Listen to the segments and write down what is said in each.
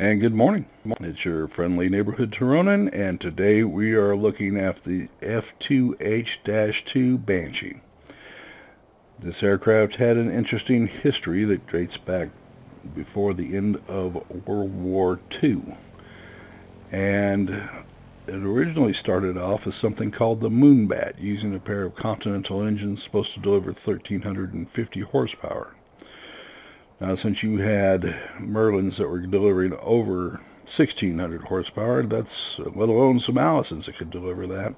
And good morning. It's your friendly neighborhood Turonin, and today we are looking at the F2H-2 Banshee. This aircraft had an interesting history that dates back before the end of World War II. And it originally started off as something called the Moonbat, using a pair of Continental engines supposed to deliver 1,350 horsepower. Now, since you had Merlins that were delivering over 1,600 horsepower, that's let alone some Allisons that could deliver that.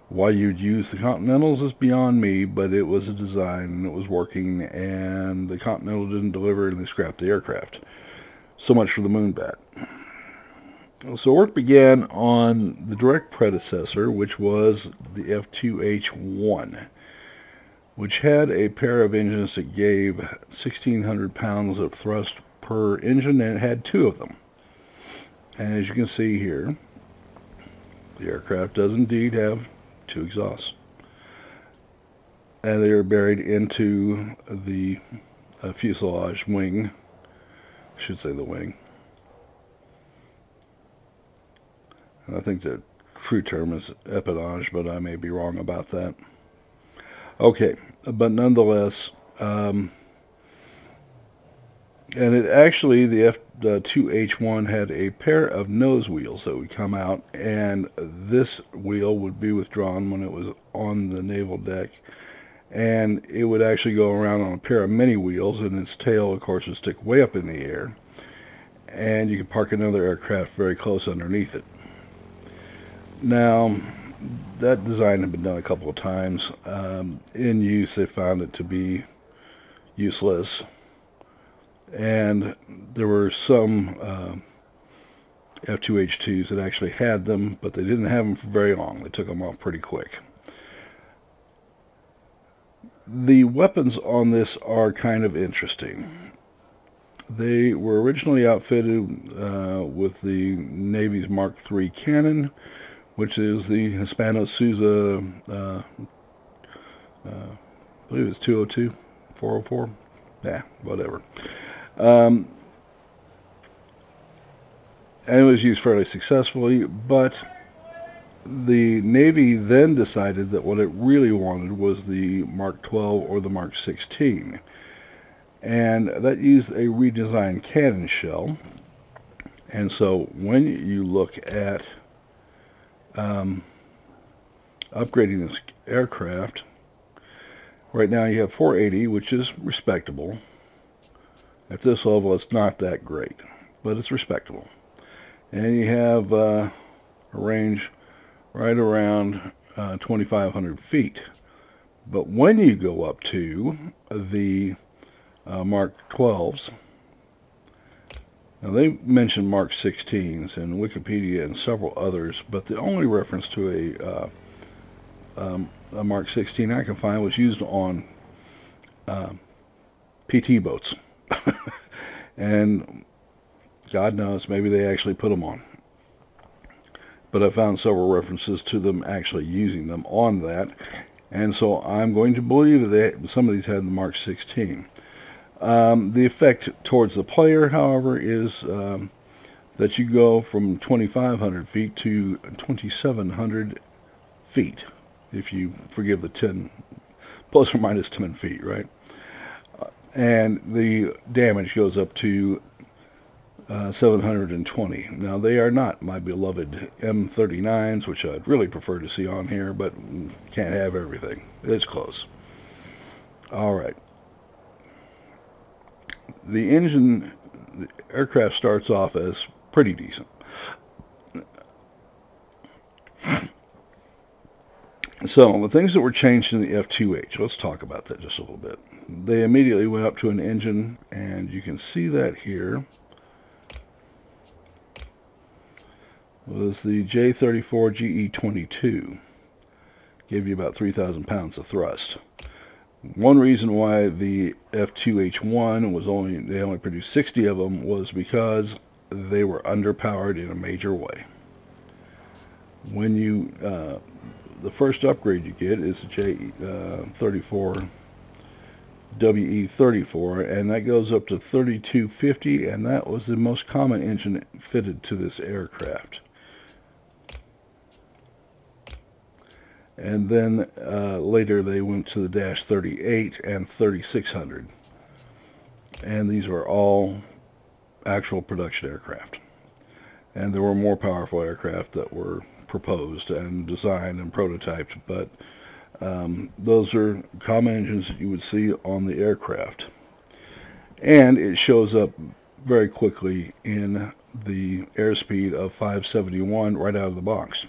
Why you'd use the Continentals is beyond me, but it was a design and it was working, and the Continental didn't deliver and they scrapped the aircraft. So much for the Moonbat. So work began on the direct predecessor, which was the F2H-1. Which had a pair of engines that gave 1,600 pounds of thrust per engine, and it had two of them. And as you can see here, the aircraft does indeed have two exhausts. And they are buried into the fuselage wing. I should say the wing. And I think the true term is empennage, but I may be wrong about that. Okay, but nonetheless, and it actually, the F2H-1 had a pair of nose wheels that would come out, and this wheel would be withdrawn when it was on the naval deck, and it would actually go around on a pair of mini wheels, and its tail, of course, would stick way up in the air, and you could park another aircraft very close underneath it. Now, that design had been done a couple of times. In use, they found it to be useless. And there were some F2H2s that actually had them, but they didn't have them for very long. They took them off pretty quick. The weapons on this are kind of interesting. They were originally outfitted with the Navy's Mark III cannon, which is the Hispano-Suiza, I believe it's 202, 404, yeah, whatever. And it was used fairly successfully, but the Navy then decided that what it really wanted was the Mark 12 or the Mark 16. And that used a redesigned cannon shell. And so when you look at upgrading this aircraft, right now you have 480, which is respectable. At this level, it's not that great, but it's respectable. And you have a range right around 2,500 feet. But when you go up to the Mark 12s, now, they mention Mark 16s in Wikipedia and several others, but the only reference to a Mark 16 I can find was used on PT boats. And God knows, maybe they actually put them on. But I found several references to them actually using them on that. And so I'm going to believe that some of these had the Mark 16. The effect towards the player, however, is that you go from 2,500 feet to 2,700 feet, if you forgive the 10, plus or minus 10 feet, right? And the damage goes up to 720. Now, they are not my beloved M39s, which I'd really prefer to see on here, but can't have everything. It's close. All right. The engine, the aircraft starts off as pretty decent. So the things that were changed in the F2H, let's talk about that just a little bit. They immediately went up to an engine, and you can see that here was the J34 GE22. Gave you about 3,000 pounds of thrust. One reason why the F2H-1 was they only produced 60 of them was because they were underpowered in a major way. When you, the first upgrade you get is the J34 WE-34, and that goes up to 3250, and that was the most common engine fitted to this aircraft. And then later they went to the Dash 38 and 3600, and these were all actual production aircraft. And there were more powerful aircraft that were proposed and designed and prototyped, but those are common engines that you would see on the aircraft. And it shows up very quickly in the airspeed of 571 right out of the box.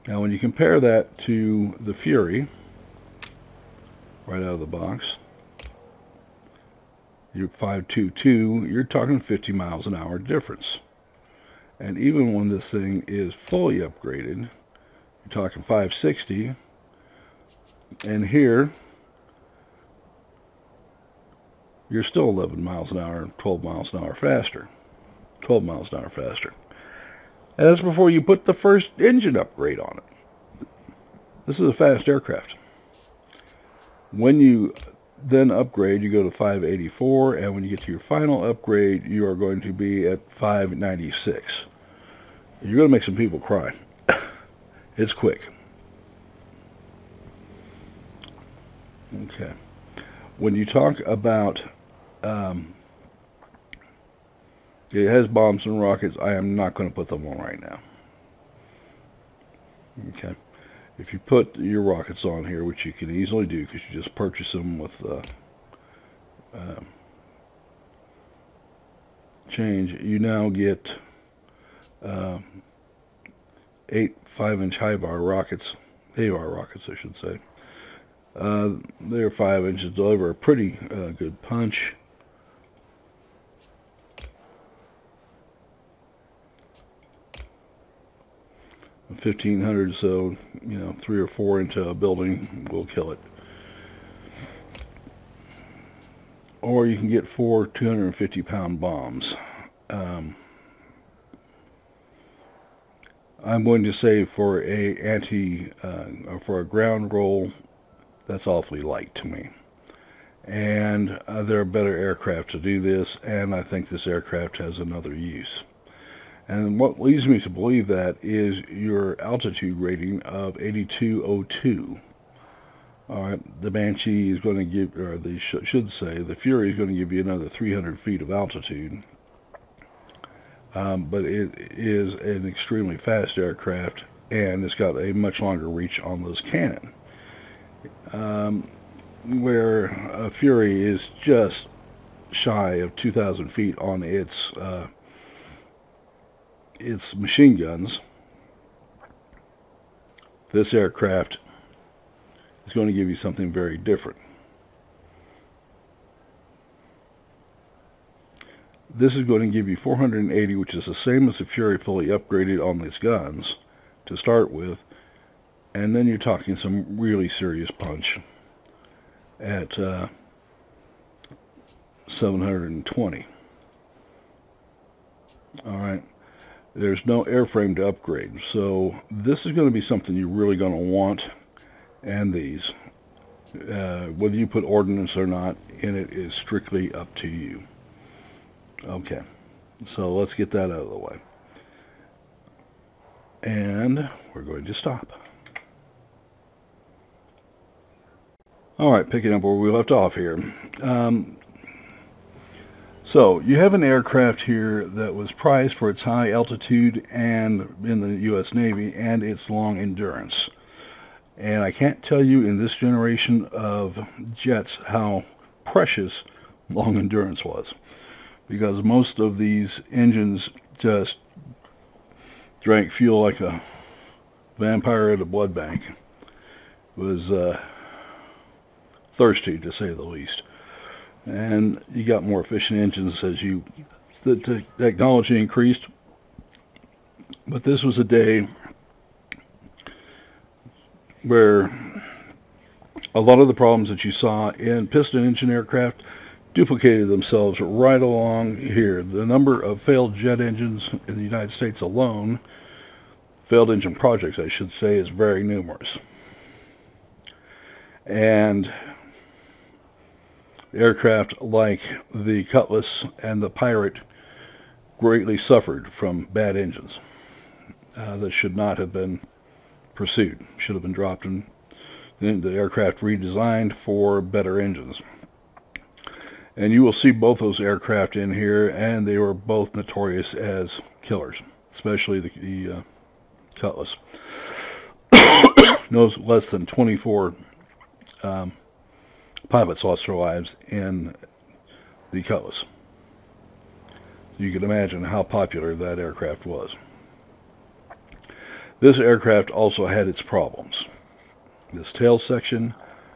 Now when you compare that to the Fury, right out of the box, your 522, you're talking 50 miles an hour difference. And even when this thing is fully upgraded, you're talking 560, and here you're still 11 miles an hour, 12 miles an hour faster. 12 miles an hour faster. And that's before you put the first engine upgrade on it. This is a fast aircraft. When you then upgrade, you go to 584, and when you get to your final upgrade, you are going to be at 596. You're going to make some people cry. It's quick. Okay. When you talk about it has bombs and rockets, I am not going to put them on right now. Okay. If you put your rockets on here, which you can easily do because you just purchase them with change, you now get 8 5-inch HIVAR rockets, AVAR rockets I should say. They're 5 inches, deliver a pretty good punch. A 1500, so 3 or 4 into a building will kill it. Or you can get 4 250-pound bombs. I'm going to say for for a ground roll, that's awfully light to me. And there are better aircraft to do this, and I think this aircraft has another use. And what leads me to believe that is your altitude rating of 8202. All right, the Banshee is going to give, or they should say, the Fury is going to give you another 300 feet of altitude. But it is an extremely fast aircraft, and it's got a much longer reach on those cannon. Where a Fury is just shy of 2,000 feet on its machine guns, this aircraft is going to give you something very different. This is going to give you 480, which is the same as the Fury fully upgraded on these guns to start with, and then you're talking some really serious punch at 720. All right. There's no airframe to upgrade, so this is going to be something you're really going to want. And these, whether you put ordnance or not in it, is strictly up to you. Okay, so let's get that out of the way. And we're going to stop. All right, picking up where we left off here. So you have an aircraft here that was prized for its high altitude and in the U.S. Navy and its long endurance. And I can't tell you in this generation of jets how precious long endurance was, because most of these engines just drank fuel like a vampire at a blood bank. It was thirsty, to say the least. And you got more efficient engines as the technology increased. But this was a day where a lot of the problems that you saw in piston engine aircraft duplicated themselves right along here. The number of failed jet engines in the United States alone, failed engine projects I should say, is very numerous. And Aircraft like the Cutlass and the Pirate greatly suffered from bad engines that should not have been pursued, should have been dropped, and the aircraft redesigned for better engines. And you will see both those aircraft in here, and they were both notorious as killers, especially the Cutlass. No less than 24 pilots lost their lives in the Cutlass. You can imagine how popular that aircraft was. This aircraft also had its problems. This tail section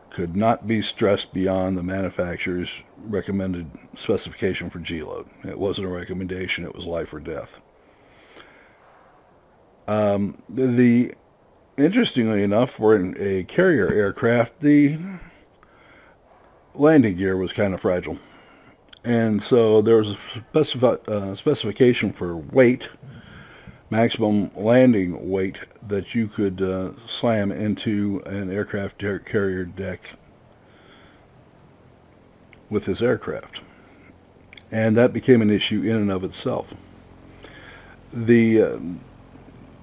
could not be stressed beyond the manufacturer's recommended specification for G-load. It wasn't a recommendation, it was life or death. Interestingly enough, for a carrier aircraft, the landing gear was kind of fragile. And so there was a specification for weight, maximum landing weight, that you could slam into an aircraft carrier deck with this aircraft. And that became an issue in and of itself.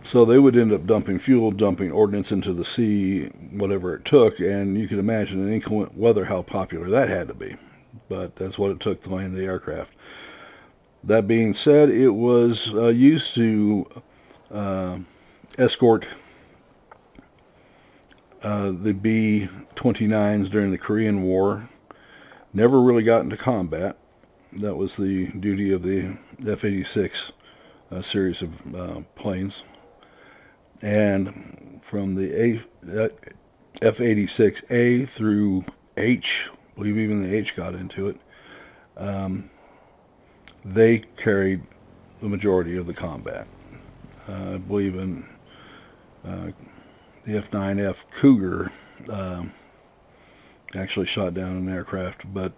So they would end up dumping fuel, dumping ordnance into the sea, whatever it took, and you can imagine in inclement weather how popular that had to be. But that's what it took to land the aircraft. That being said, it was used to escort the B-29s during the Korean War. Never really got into combat. That was the duty of the F-86 series of planes. And from the F-86A through H, I believe even the H got into it, they carried the majority of the combat. I believe in the F-9F Cougar actually shot down an aircraft, but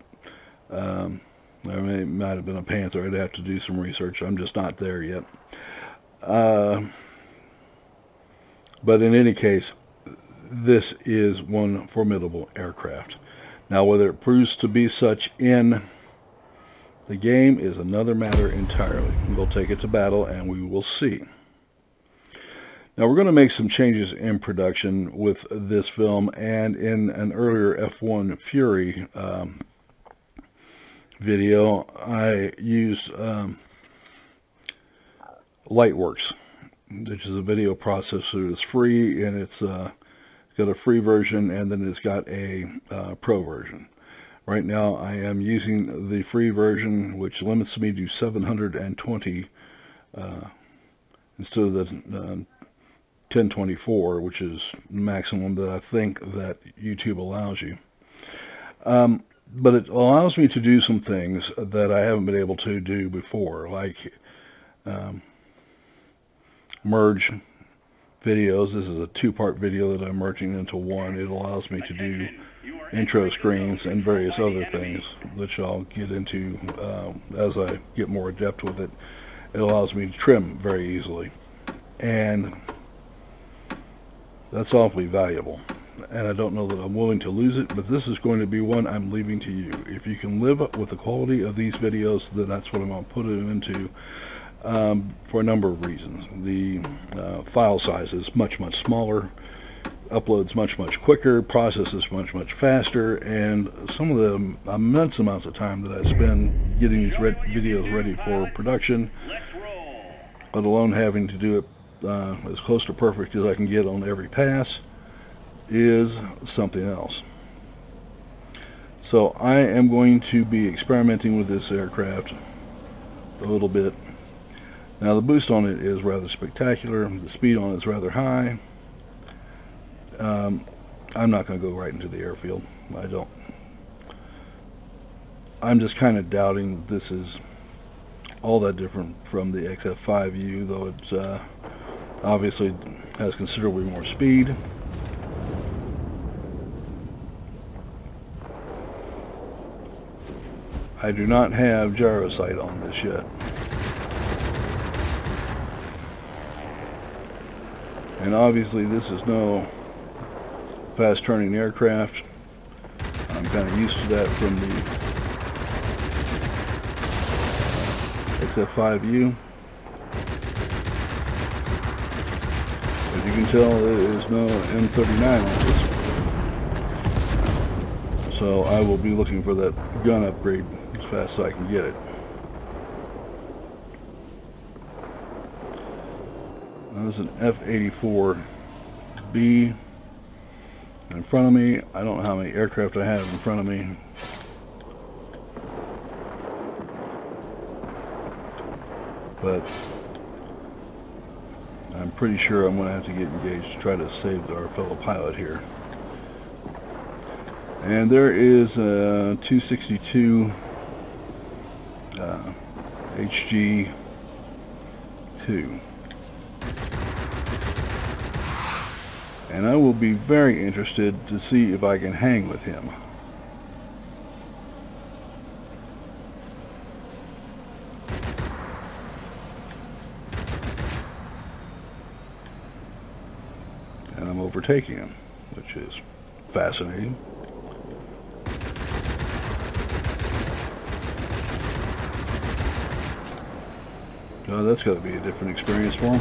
there might have been a Panther. I'd have to do some research. I'm just not there yet. But in any case, this is one formidable aircraft. Now, whether it proves to be such in the game is another matter entirely. We'll take it to battle and we will see. Now, we're going to make some changes in production with this film, and in an earlier F1 Fury video, I used Lightworks, which is a video processor that's free, and it's got a free version, and then it's got a pro version. Right now I am using the free version, which limits me to 720 instead of the 1024, which is the maximum that I think that YouTube allows you. But it allows me to do some things that I haven't been able to do before, like merge videos. This is a two-part video that I'm merging into one. It allows me to do intro screens and various other things, which I'll get into as I get more adept with it. It allows me to trim very easily, and that's awfully valuable, and I don't know that I'm willing to lose it, but this is going to be one I'm leaving to you. If you can live up with the quality of these videos, then that's what I'm going to put it into. For a number of reasons. The file size is much smaller, uploads much quicker, processes much faster, and some of the immense amounts of time that I spend getting these videos ready for production, let alone having to do it as close to perfect as I can get on every pass, is something else. So I am going to be experimenting with this aircraft a little bit. Now, the boost on it is rather spectacular. The speed on it is rather high. I'm not going to go right into the airfield. I'm just kind of doubting that this is all that different from the XF5U, though it obviously has considerably more speed. I do not have gyro sight on this yet. And obviously this is no fast turning aircraft. I'm kind of used to that from the XF5U. As you can tell, there is no M39 on this, so I will be looking for that gun upgrade as fast as I can get it. This is an F-84B in front of me. I don't know how many aircraft I have in front of me. But I'm pretty sure I'm going to have to get engaged to try to save our fellow pilot here. And there is a 262 HG2. And I will be very interested to see if I can hang with him. And I'm overtaking him, which is fascinating. Oh, that's got to be a different experience for him.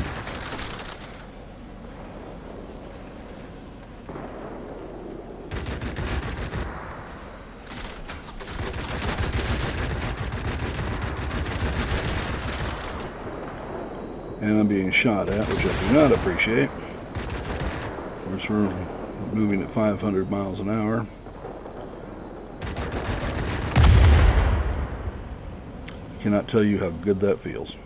And I'm being shot at, which I do not appreciate. Of course, we're moving at 500 miles an hour. Cannot tell you how good that feels.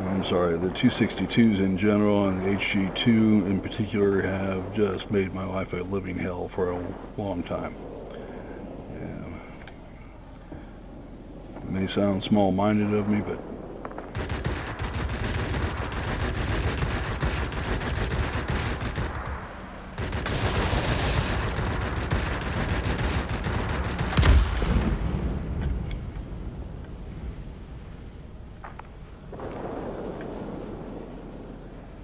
I'm sorry, the 262s in general and the HG2 in particular have just made my life a living hell for a long time. And it may sound small-minded of me, but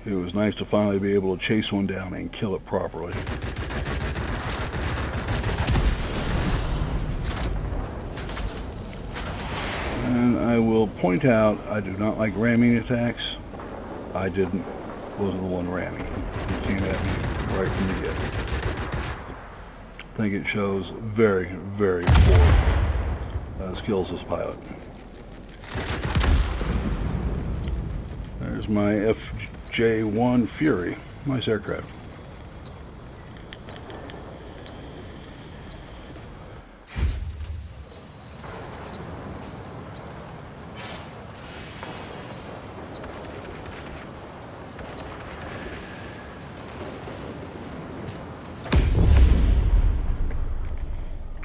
it was nice to finally be able to chase one down and kill it properly. And I will point out, I do not like ramming attacks. I wasn't the one ramming. You came at me right from the get. I think it shows very, very poor skills as a pilot. There's my FJ1 Fury. Nice aircraft.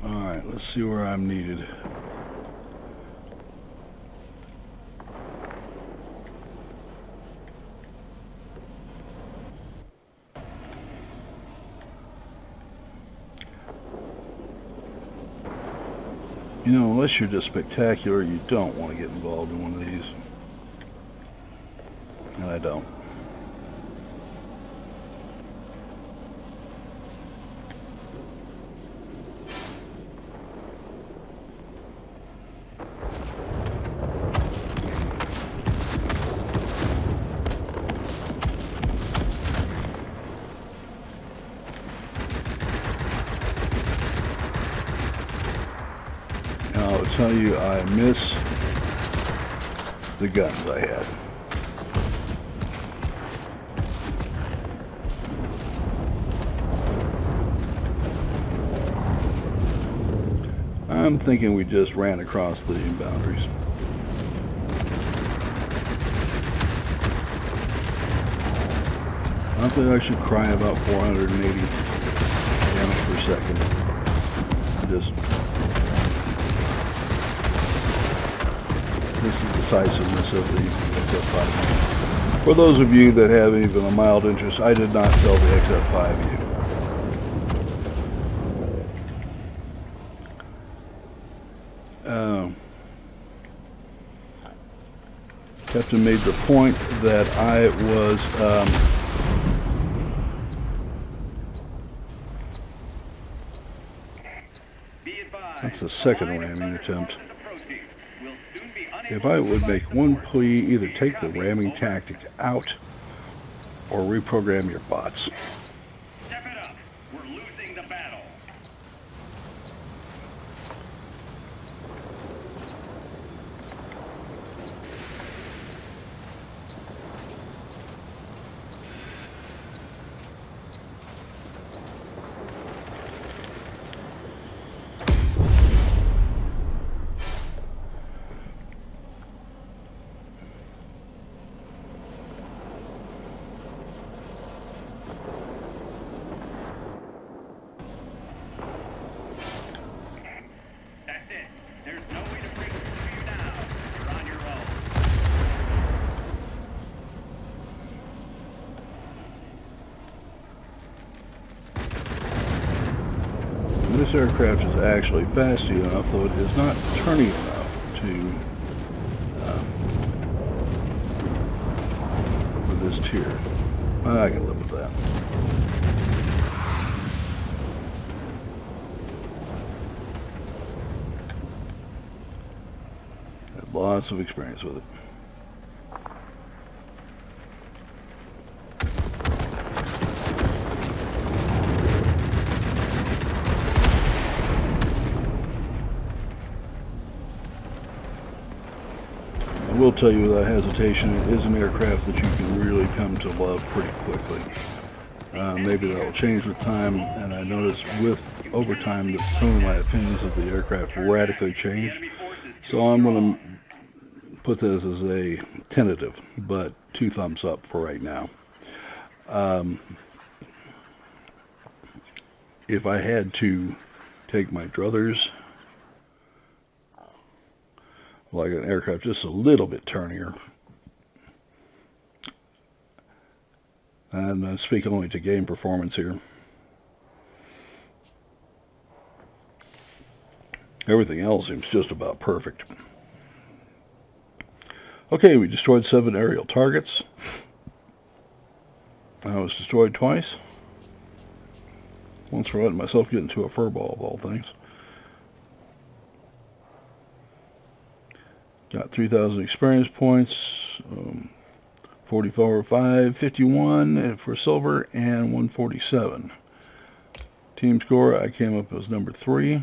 Alright, let's see where I'm needed. You know, unless you're just spectacular, you don't want to get involved in one of these. And I don't. I'll tell you, I miss the guns I had. I'm thinking we just ran across the boundaries. Not that I should cry about 480 damage per second. This is the decisiveness of the XF5U. For those of you that have even a mild interest, I did not sell the XF5U. Captain made the point that I was that's the second ramming attempt. If I would make one plea, either take the ramming tactic out or reprogram your bots. Step it up. We're losing the battle. This aircraft is actually fast enough, though it is not turning enough to for this tier. I can live with that. Had lots of experience with it. I will tell you without hesitation, it is an aircraft that you can really come to love pretty quickly. Maybe that will change with time, and I notice with overtime that some of my opinions of the aircraft radically change. So I'm going to put this as a tentative, but 2 thumbs up for right now. If I had to take my druthers, like an aircraft just a little bit turnier, and I speak only to game performance here, everything else seems just about perfect. Okay, we destroyed 7 aerial targets. I was destroyed twice. Once for letting myself get into a furball of all things. Got 3,000 experience points, 44, 5, 51 for silver, and 147. Team score, I came up as number 3.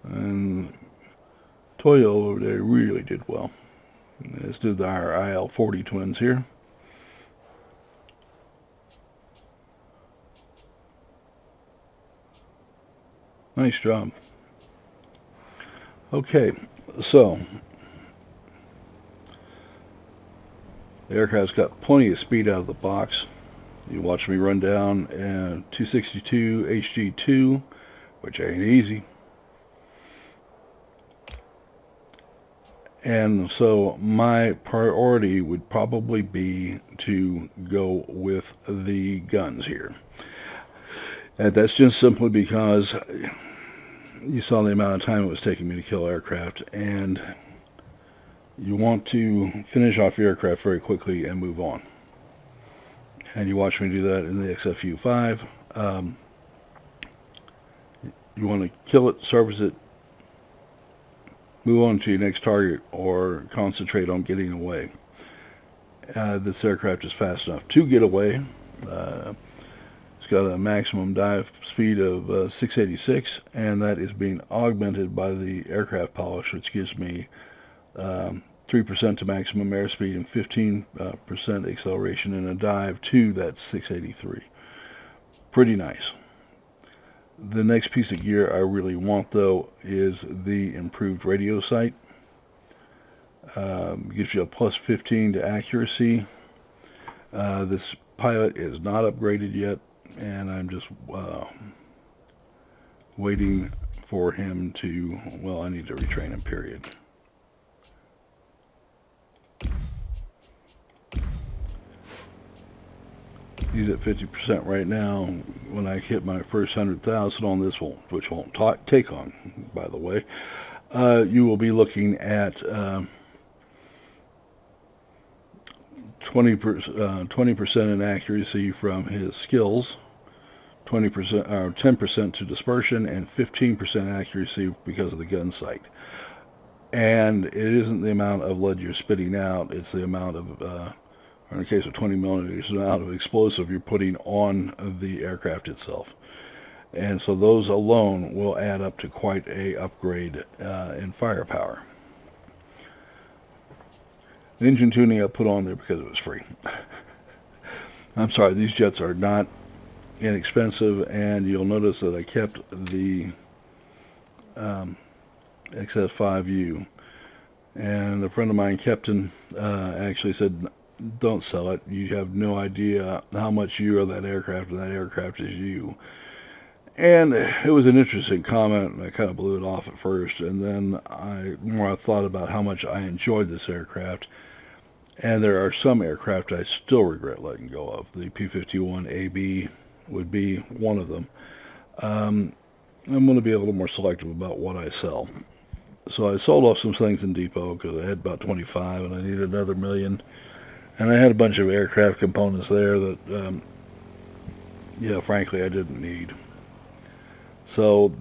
And Toyo over there really did well. As did our IL-40 twins here. Nice job. Okay, so the aircraft's got plenty of speed out of the box. You watch me run down 262 HG2, which ain't easy. And so my priority would probably be to go with the guns here. And that's just simply because you saw the amount of time it was taking me to kill aircraft, and you want to finish off your aircraft very quickly and move on. And you watch me do that in the XFU-5. You want to kill it, service it, move on to your next target, or concentrate on getting away. This aircraft is fast enough to get away. It's got a maximum dive speed of 686, and that is being augmented by the aircraft polish, which gives me 3% to maximum airspeed and 15% acceleration in a dive to that 683. Pretty nice. The next piece of gear I really want, though, is the improved radio sight. Gives you a plus 15 to accuracy. This pilot is not upgraded yet, and I'm just waiting for him to, well, I need to retrain him, period. He's at 50% right now. When I hit my first 100,000 on this one, which won't take on, by the way, you will be looking at 20% inaccuracy from his skills, 20% or 10% to dispersion, and 15% accuracy because of the gun sight. And it isn't the amount of lead you're spitting out; it's the amount of, in the case of 20 millimeters, the amount of explosive you're putting on the aircraft itself. And so those alone will add up to quite a upgrade in firepower. The engine tuning I put on there because it was free. I'm sorry, these jets are not inexpensive, and you'll notice that I kept the XS5U. And a friend of mine, Captain, actually said, don't sell it. You have no idea how much you are that aircraft, and that aircraft is you. And it was an interesting comment, and I kind of blew it off at first, and then the more I thought about how much I enjoyed this aircraft, and there are some aircraft I still regret letting go of. The P-51AB would be one of them. I'm going to be a little more selective about what I sell. So I sold off some things in depot because I had about 25 and I needed another $1 million. And I had a bunch of aircraft components there that, yeah, frankly, I didn't need. So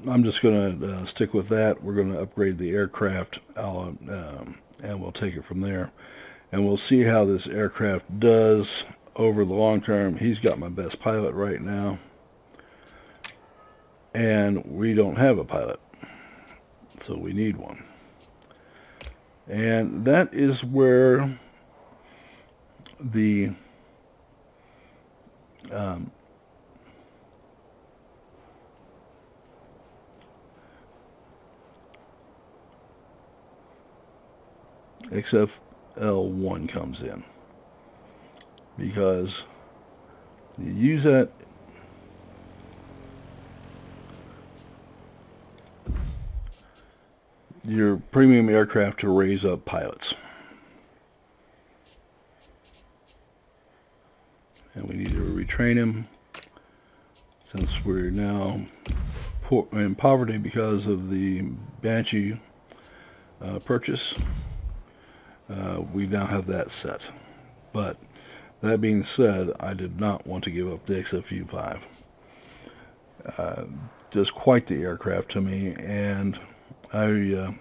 I'm just going to stick with that. We're going to upgrade the aircraft, and we'll take it from there. And we'll see how this aircraft does over the long term. He's got my best pilot right now. And we don't have a pilot. So we need one. And that is where the XFL1 comes in, because you use that your premium aircraft to raise up pilots, and we need to retrain him since we're now in poverty because of the Banshee purchase. We now have that set. But that being said, I did not want to give up the XFU-5. Just quite the aircraft to me, and when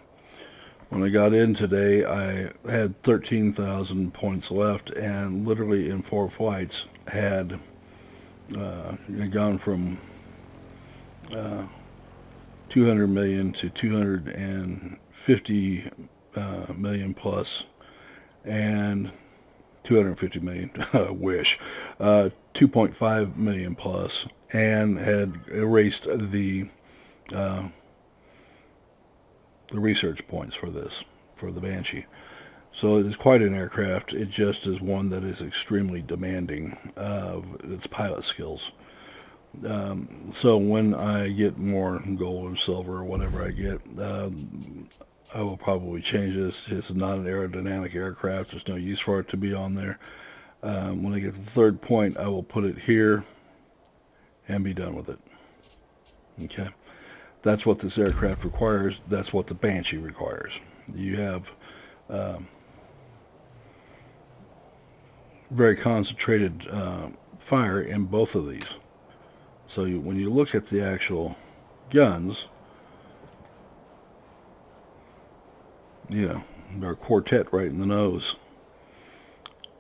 I got in today, I had 13,000 points left, and literally in 4 flights had gone from 200 million to 250 million plus, and 250 million, I wish, 2.5 million plus, and had erased the research points for this, for the Banshee. So it is quite an aircraft. It just is one that is extremely demanding of its pilot skills. So when I get more gold or silver or whatever I get, I will probably change this. It's not an aerodynamic aircraft. There's no use for it to be on there. When I get to the third point, I will put it here and be done with it. Okay. That's what this aircraft requires. That's what the Banshee requires. You have very concentrated fire in both of these. So when you look at the actual guns, they're a quartet right in the nose.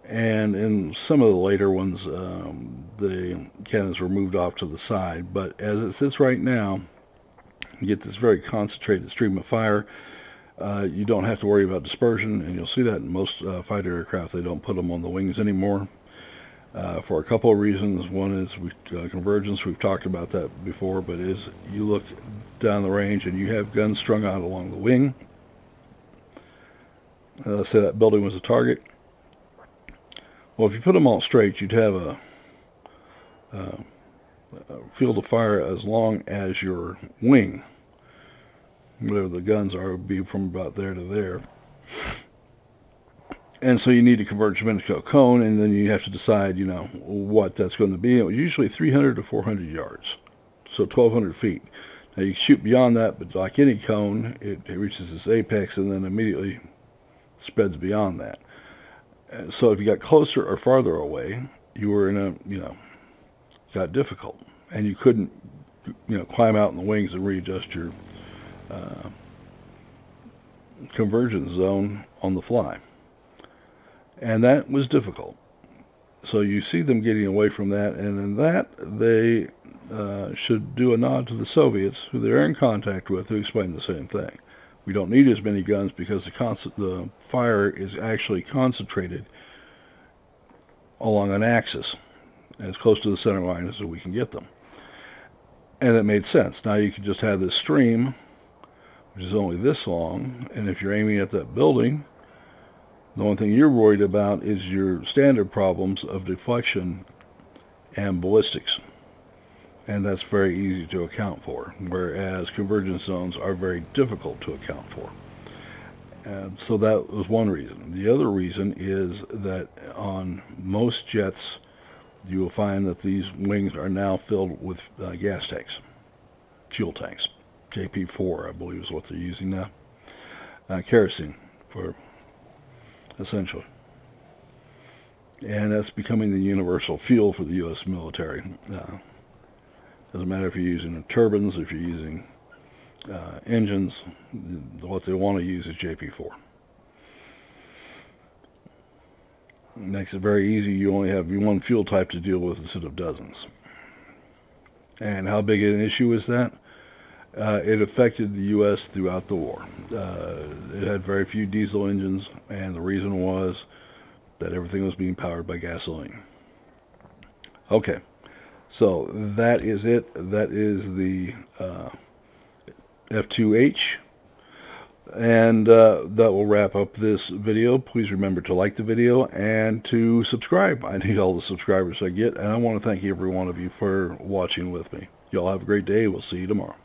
And in some of the later ones, the cannons were moved off to the side. But as it sits right now, you get this very concentrated stream of fire. You don't have to worry about dispersion, and you'll see that in most fighter aircraft. They don't put them on the wings anymore for a couple of reasons. One is convergence. We've talked about that before, but is you look down the range and you have guns strung out along the wing. Let's say that building was a target. Well, if you put them all straight, you'd have a field of fire as long as your wing, whatever the guns are, would be from about there to there. And so you need to convert them into a cone, and then you have to decide, you know, what that's going to be. It was usually 300 to 400 yards, so 1,200 feet. Now you can shoot beyond that, but like any cone, it reaches its apex and then immediately spreads beyond that. So if you got closer or farther away, you were in a, you know, got difficult, and you couldn't, you know, climb out in the wings and readjust your convergence zone on the fly. And that was difficult. So you see them getting away from that, and in that they should do a nod to the Soviets, who they're in contact with, who explain the same thing. We don't need as many guns because the fire is actually concentrated along an axis, as close to the center line as we can get them. And it made sense. Now you can just have this stream, which is only this long, and if you're aiming at that building, the only thing you're worried about is your standard problems of deflection and ballistics. And that's very easy to account for, whereas convergence zones are very difficult to account for. And so that was one reason. The other reason is that on most jets, you will find that these wings are now filled with gas tanks, fuel tanks. JP4, I believe, is what they're using now. Kerosene, for essentially. And that's becoming the universal fuel for the U.S. military. Doesn't matter if you're using turbines, if you're using engines, what they want to use is JP4. It makes it very easy. You only have one fuel type to deal with instead of dozens. And how big an issue is that? It affected the U.S. throughout the war. It had very few diesel engines, and the reason was that everything was being powered by gasoline. Okay, so that is it. That is the F2H. And that will wrap up this video. Please remember to like the video and to subscribe. I need all the subscribers I get, and I want to thank every one of you for watching with me. Y'all have a great day. We'll see you tomorrow.